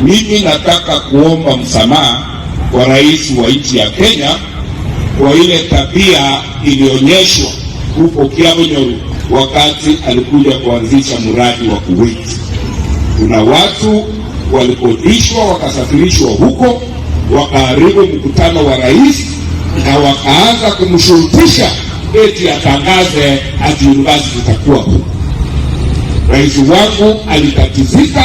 Mimi nataka kuomba msamaha kwa rais wa nchi ya Kenya kwa ile tabia ilionyeshwa huko Kiabonyoru wakati alikuja kuanzisha mradi wa Kuwait. Kuna watu walikodishwa wakasafirishwa huko wakaharibu mkutano wa rais na wakaanza kumshurutisha eti atangaze ati university itakuwa huko. Rais wangu alitatizika,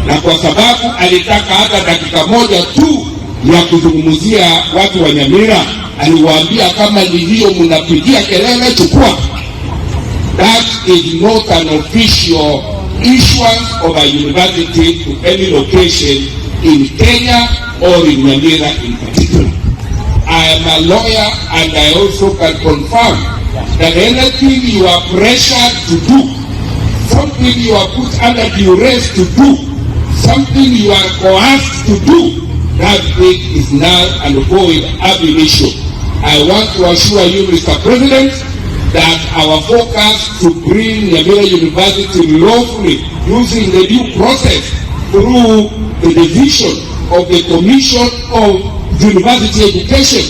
na kwa sababu alitaka hata dakika moja tu ya kuzungumzia watu wa Nyamira, aliwaambia kama ni hiyo mnapigia kelele, chukua. That is not an official issuance of a university to any location in Kenya or in Nyamira in particular. I am a lawyer and I also can confirm that anything you are pressured to do, something you are put under duress to do, something you are coerced to do, that thing is null and void ab initio. I want to assure you, Mr. President, that our focus to bring Nyamira University lawfully using the due process through the division of the Commission of University Education,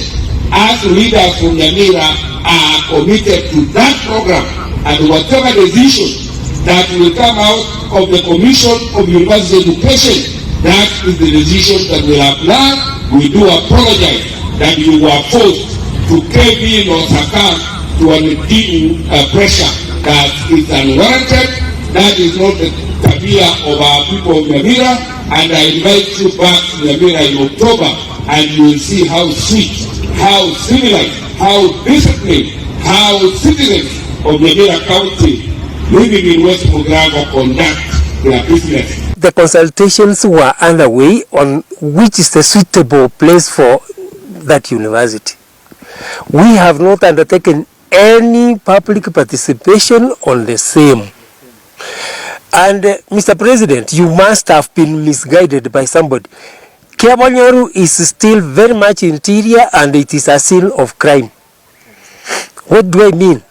as leaders from Nyamira are committed to that program, and whatever decision that will come out of the Commission of University Education, that is the decision that we have learned. We do apologize that you were forced to cave in or succumb to an undue pressure that is unwarranted. That is not the tabia of our people of Nyamira, and I invite you back to Nyamira in October, and you will see how sweet, how civilized, how disciplined, how citizens of Nyamira County living in West Mugirango conduct their business. The consultations were underway on which is the suitable place for that university. We have not undertaken any public participation on the same. And Mr. President, you must have been misguided by somebody. Kiabonyoru is still very much interior and it is a scene of crime. What do I mean?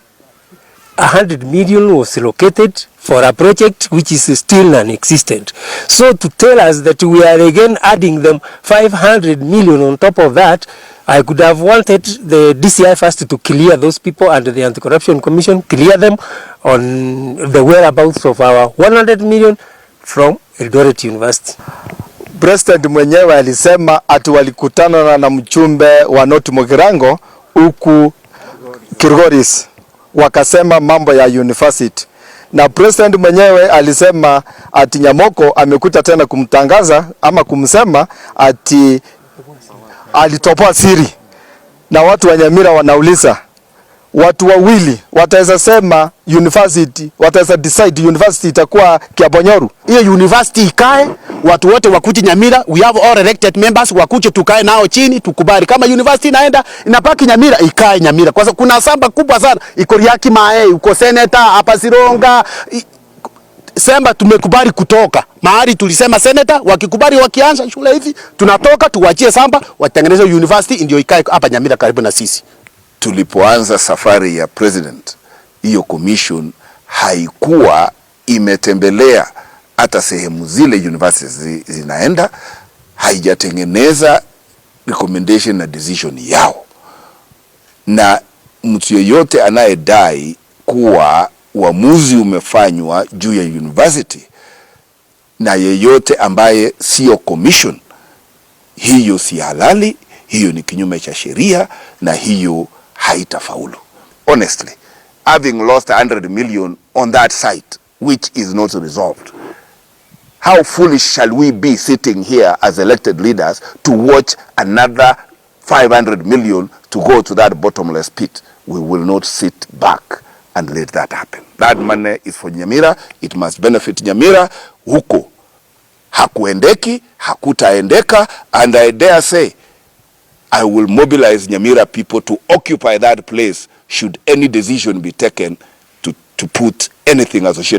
100 million was allocated for a project which is still non-existent. So to tell us that we are again adding them 500 million on top of that, I could have wanted the DCI first to clear those people under the Anti-Corruption Commission, clear them on the whereabouts of our 100 million from Eldoret University. President mwenyewe alisema ati walikutana na mchumbe wa North Mugirango huku Kilgoris, wakasema mambo ya university. Na president mwenyewe alisema ati Nyamoko amekuta tena kumtangaza ama kumsema ati alitopoa siri. Na watu wa Nyamira wanauliza, watu wawili wataweza sema university, wataweza decide university itakuwa Kiabonyoru? Hiyo university ikae, watu wote wakuti Nyamira, we have all elected members, wakuche tukae nao chini, tukubali. Kama university inaenda, inapaki Nyamira, ikae Nyamira. Kwa sababu kuna samba kubwa sana, iko Riaki Mae, uko senator, hapa Sironga, sema tumekubali kutoka. Mahali tulisema senator, wakikubali wakianza shule hivi, tunatoka, tuwachie samba, watengeneze university, ndio ikae hapa Nyamira karibu na sisi. Tulipoanza safari ya president, hiyo commission haikuwa imetembelea hata sehemu zile universities zinaenda, haijatengeneza recommendation na decision yao. Na mtu yeyote anayedai kuwa uamuzi umefanywa juu ya university na yeyote ambaye sio commission, hiyo si halali, hiyo ni kinyume cha sheria, na hiyo haitafaulu. Honestly, having lost 100 million on that site which is not resolved, how foolish shall we be sitting here as elected leaders to watch another 500 million to go to that bottomless pit? We will not sit back and let that happen. That money is for Nyamira. It must benefit Nyamira. Huko hakuendeki, hakutaendeka, and I dare say I will mobilize Nyamira people to occupy that place should any decision be taken to put anything associated